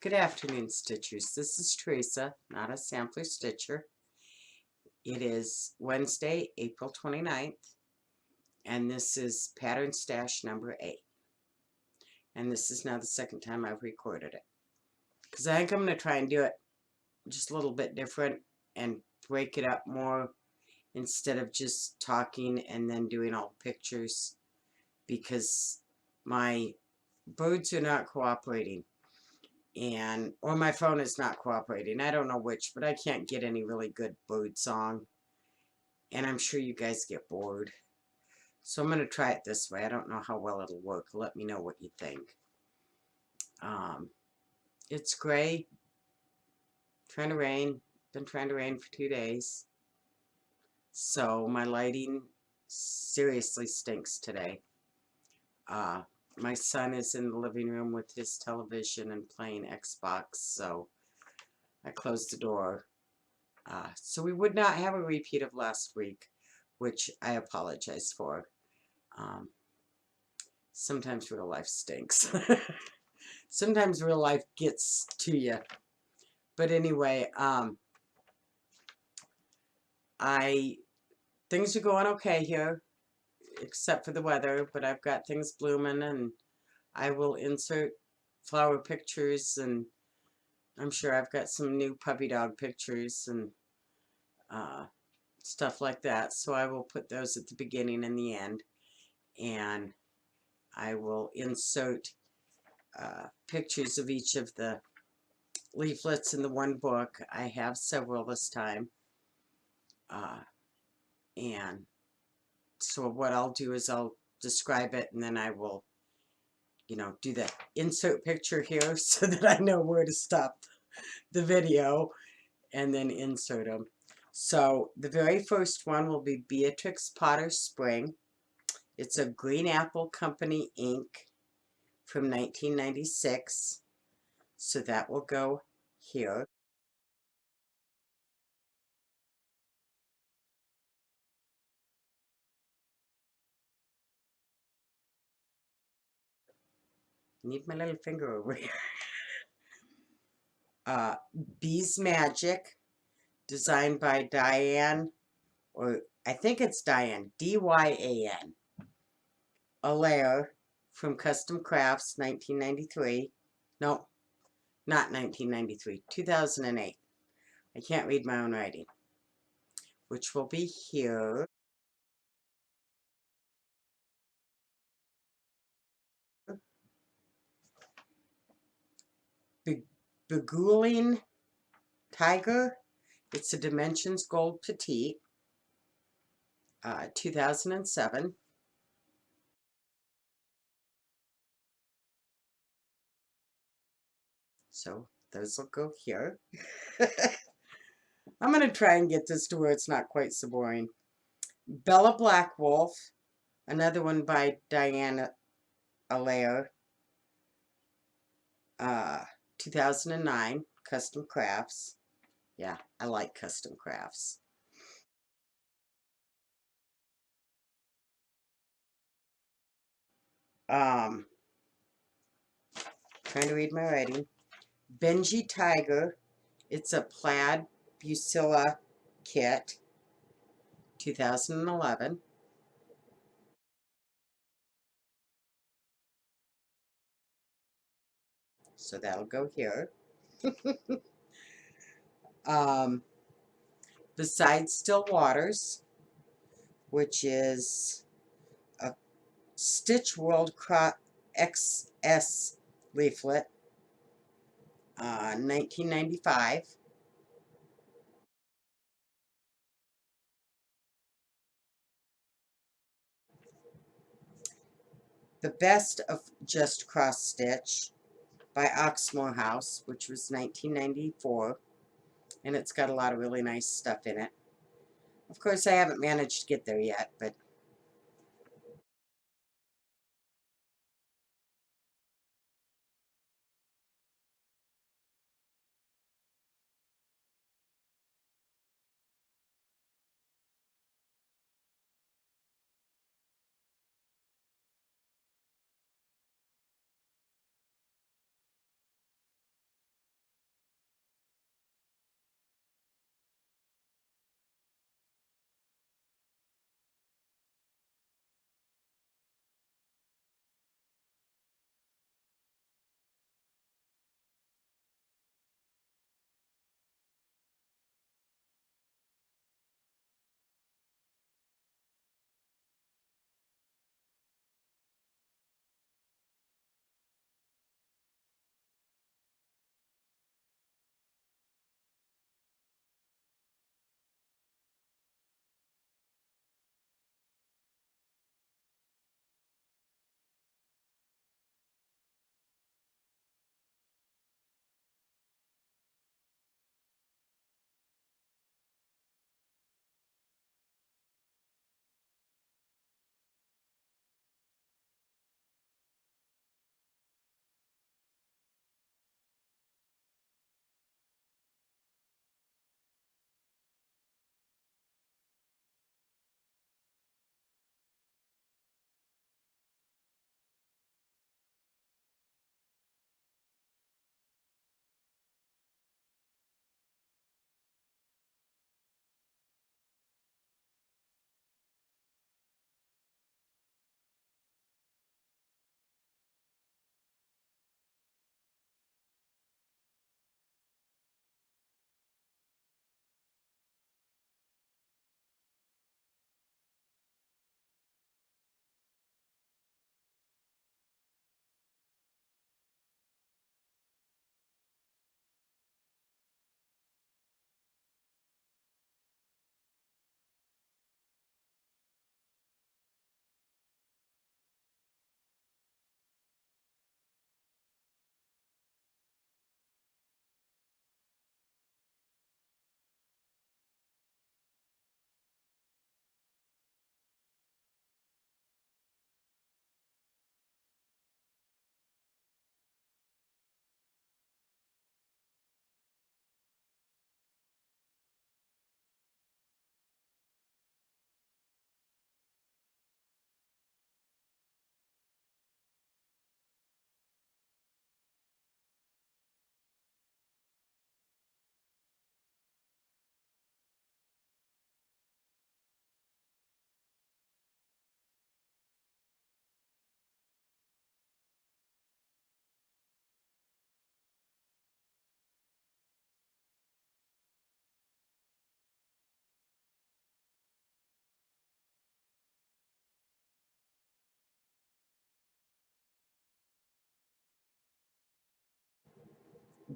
Good afternoon, Stitchers. This is Teresa, not a sampler stitcher. It is Wednesday, April 29th, and this is pattern stash number 8. And this is now the second time I've recorded it. Because I think I'm going to try and do it just a little bit different and break it up more instead of just talking and then doing all pictures, because my birds are not cooperating. Or my phone is not cooperating. I don't know which, but I can't get any really good bird song. And I'm sure you guys get bored. So I'm going to try it this way. I don't know how well it'll work. Let me know what you think. It's gray. Trying to rain. Been trying to rain for 2 days. So my lighting seriously stinks today. My son is in the living room with his television and playing Xbox, so I closed the door. So we would not have a repeat of last week, which I apologize for. Sometimes real life stinks. Sometimes real life gets to you. But anyway, things are going okay here, except for the weather, but I've got things blooming, and I will insert flower pictures, and I'm sure I've got some new puppy dog pictures and stuff like that, so I will put those at the beginning and the end, and I will insert pictures of each of the leaflets in the one book. I have several this time, and so what I'll do is I'll describe it, and then I will, do the insert picture here so that I know where to stop the video and then insert them. So the very first one will be Beatrix Potter Spring. It's a Green Apple Company ink from 1996. So that will go here. Need my little finger over here. Bees Magic, designed by Dyan, or I think it's Dyan, D-Y-A-N. Allaire from Kustom Krafts, 1993. No, not 1993, 2008. I can't read my own writing. Which will be here. Beguiling Tiger. It's a Dimensions Gold Petite. 2007. So those will go here. I'm going to try and get this to where it's not quite so boring. Bella Black Wolf. Another one by Diana Allaire. 2009. Kustom Krafts. Yeah, I like Kustom Krafts. Trying to read my writing. Benji Tiger. It's a Plaid Bucilla kit. 2011. So that'll go here. Besides Still Waters, which is a Stitch World XS leaflet, 1995. The Best of Just Cross Stitch by Oxmoor House, which was 1994, and it's got a lot of really nice stuff in it. Of course, I haven't managed to get there yet, but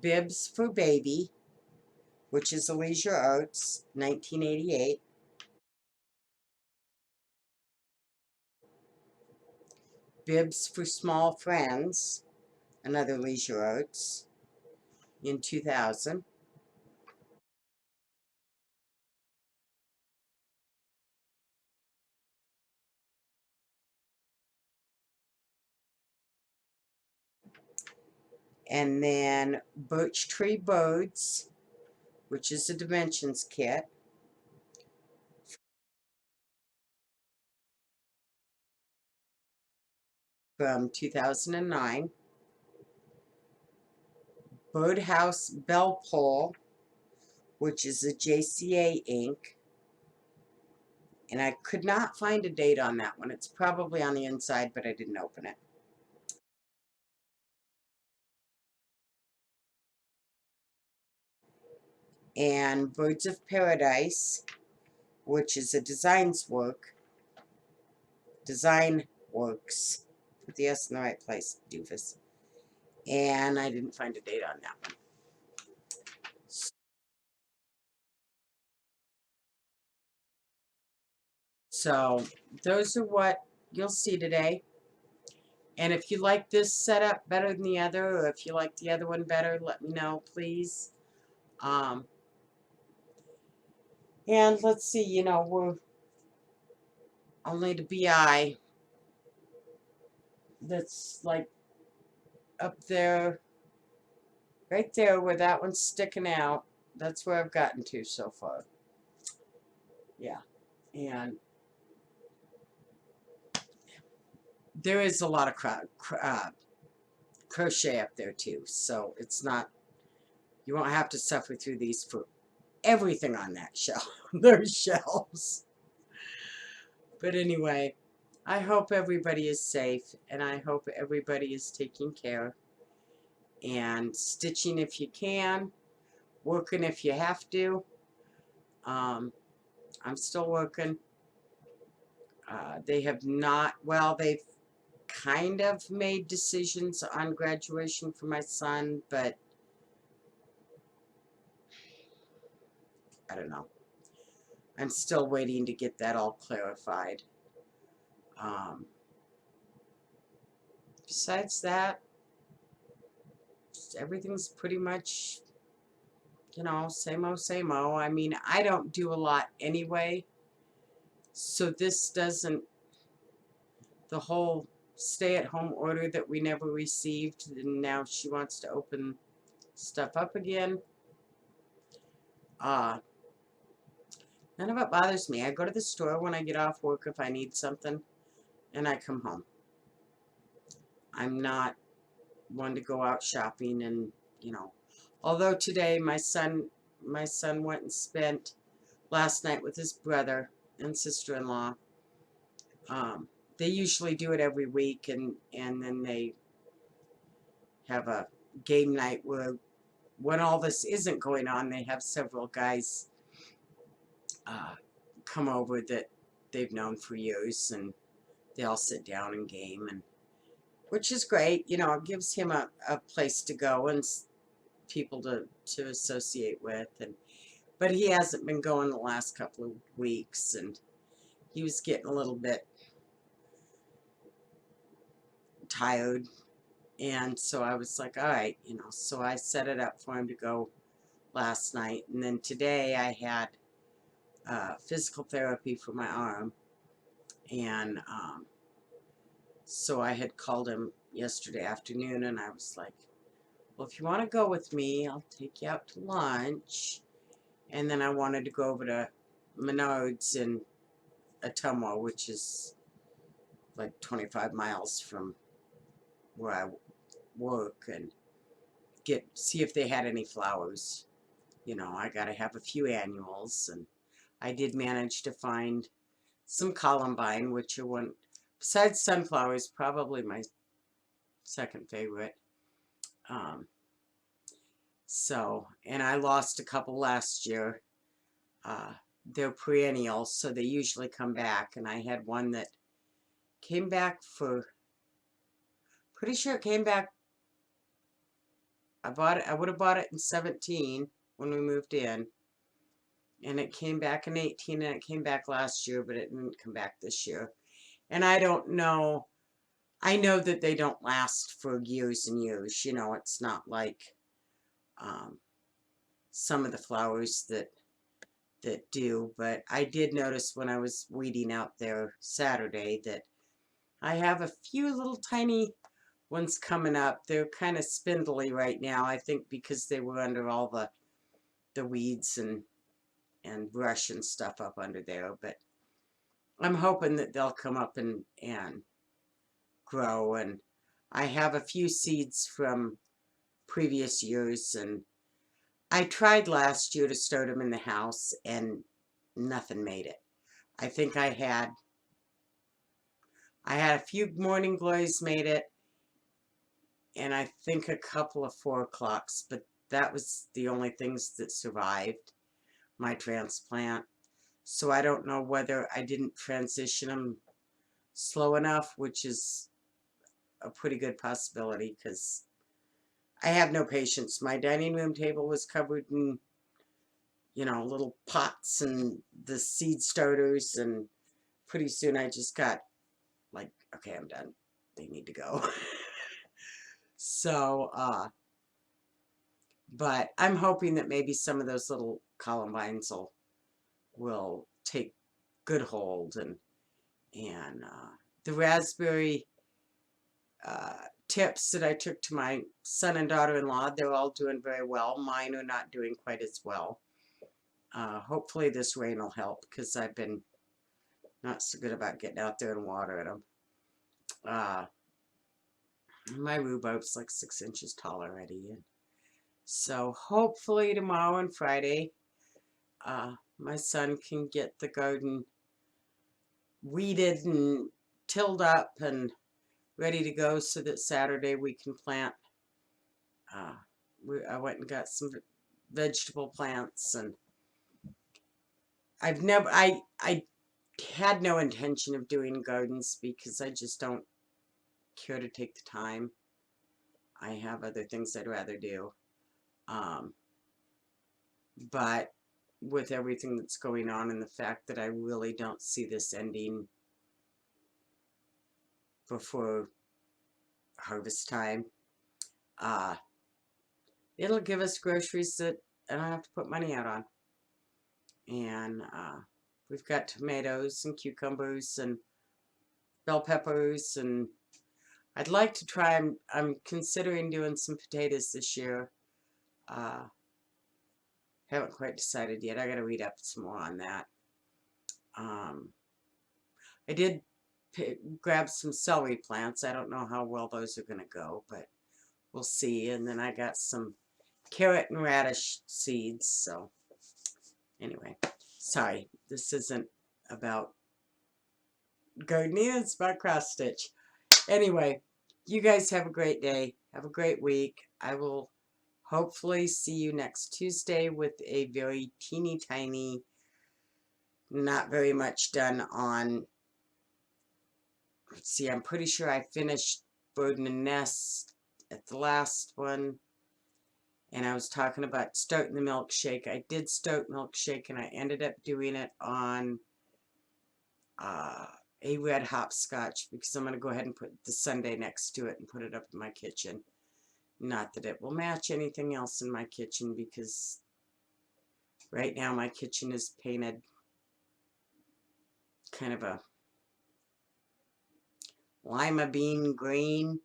Bibs for Baby, which is a Leisure Arts, 1988. Bibs for Small Friends, another Leisure Arts, in 2000. And then Birch Tree Birds, which is a Dimensions kit, from 2009. Birdhouse Bellpull, which is a JCA Inc. And I could not find a date on that one. It's probably on the inside, but I didn't open it. And Birds of Paradise, which is a design works. Put the S in the right place, doofus. And I didn't find a date on that one. So those are what you'll see today. And if you like this setup better than the other, or if you like the other one better, let me know, please. And let's see, you know, we're only the BI that's like up there, right there where that one's sticking out. That's where I've gotten to so far. Yeah. And there is a lot of crochet up there too. So it's not, you won't have to suffer through these for everything on that shelf. There's shelves. But anyway, I hope everybody is safe, and I hope everybody is taking care and stitching if you can, working if you have to. I'm still working. They have not, well, they've kind of made decisions on graduation for my son, but I don't know. I'm still waiting to get that all clarified. Besides that, everything's pretty much, you know, same o, same o. I mean, I don't do a lot anyway, so this doesn't, the whole stay-at-home order that we never received, and now she wants to open stuff up again. None of it bothers me. I go to the store when I get off work if I need something, and I come home. I'm not one to go out shopping, and, you know, although today my son went and spent last night with his brother and sister-in-law. They usually do it every week, and then they have a game night where, when all this isn't going on, they have several guys come over that they've known for years, and they all sit down and game, and which is great. You know, it gives him a place to go and people to associate with, and but he hasn't been going the last couple of weeks, and he was getting a little bit tired, and so I was like, all right, you know, so I set it up for him to go last night, and then today I had physical therapy for my arm, and so I had called him yesterday afternoon, and I was like, well, if you want to go with me, I'll take you out to lunch. And then I wanted to go over to Menards in Ottumwa, which is like 25 miles from where I work, and see if they had any flowers. You know, I got to have a few annuals, and I did manage to find some columbine, which are one, besides sunflowers, probably my second favorite. So, and I lost a couple last year. They're perennials, so they usually come back, and I had one that came back for, pretty sure it came back I bought it. I would have bought it in 17 when we moved in, and it came back in 18, and it came back last year, but it didn't come back this year. And I don't know. I know that they don't last for years and years. You know, it's not like some of the flowers that do. But I did notice when I was weeding out there Saturday that I have a few little tiny ones coming up. They're kind of spindly right now, I think because they were under all the weeds and brush and stuff up under there. But I'm hoping that they'll come up and grow. And I have a few seeds from previous years, and I tried last year to start them in the house, and nothing made it. I think I had a few morning glories made it, and I think a couple of 4 o'clocks, but that was the only things that survived my transplant. So I don't know whether I didn't transition them slow enough, which is a pretty good possibility, because I have no patience. My dining room table was covered in, you know, little pots and the seed starters, and pretty soon I just got like, okay, I'm done. They need to go. So, but I'm hoping that maybe some of those little columbines will take good hold, and the raspberry tips that I took to my son and daughter-in-law, they're all doing very well. Mine are not doing quite as well. Hopefully this rain will help, because I've been not so good about getting out there and watering them. My rhubarb's like 6 inches tall already. And so hopefully tomorrow and Friday, my son can get the garden weeded and tilled up and ready to go, so that Saturday we can plant. I went and got some vegetable plants, and I had no intention of doing gardens because I just don't care to take the time. I have other things I'd rather do. But with everything that's going on, and the fact that I really don't see this ending before harvest time, it'll give us groceries that I don't have to put money out on. And we've got tomatoes and cucumbers and bell peppers, and I'd like to try, I'm considering doing some potatoes this year. Haven't quite decided yet. I gotta read up some more on that. I did grab some celery plants. I don't know how well those are gonna go, but we'll see. And then I got some carrot and radish seeds. So anyway, sorry, this isn't about gardening, it's about cross stitch. Anyway, you guys have a great day. Have a great week. I will hopefully see you next Tuesday with a very teeny tiny, not very much done on, let's see, I'm pretty sure I finished Bird and Nest at the last one. And I was talking about starting the milkshake. I did start milkshake, and I ended up doing it on a red hopscotch, because I'm going to go ahead and put the sundae next to it and put it up in my kitchen. Not that it will match anything else in my kitchen, because right now my kitchen is painted kind of a lima bean green,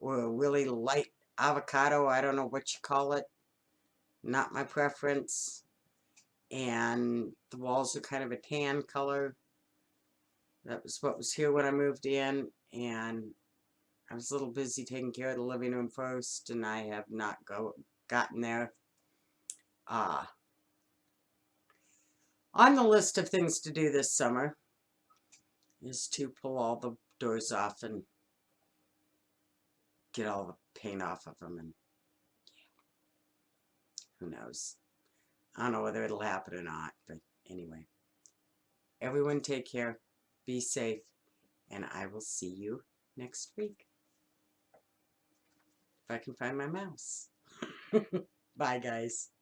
or a really light avocado. I don't know what you call it. Not my preference. And the walls are kind of a tan color. That was what was here when I moved in, and I was a little busy taking care of the living room first, and I have not gotten there. On the list of things to do this summer is to pull all the doors off and get all the paint off of them, and yeah, who knows. I don't know whether it'll happen or not, but anyway. Everyone take care, be safe, and I will see you next week. If I can find my mouse. Bye, guys.